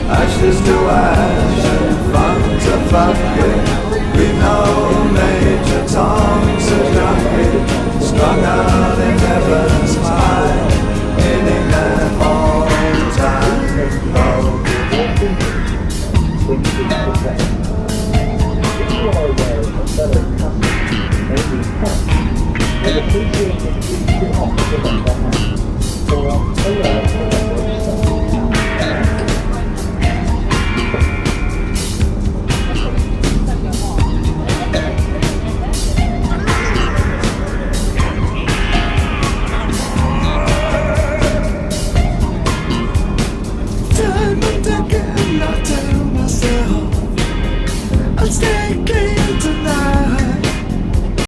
ashes to ash and fun to fuck it. We know Major Tom's a junkie, strung out in heaven's high, hitting that all-time low. If you are aware of a fellow customer may be helped, then appreciate it if you can offer them their hand. For hello.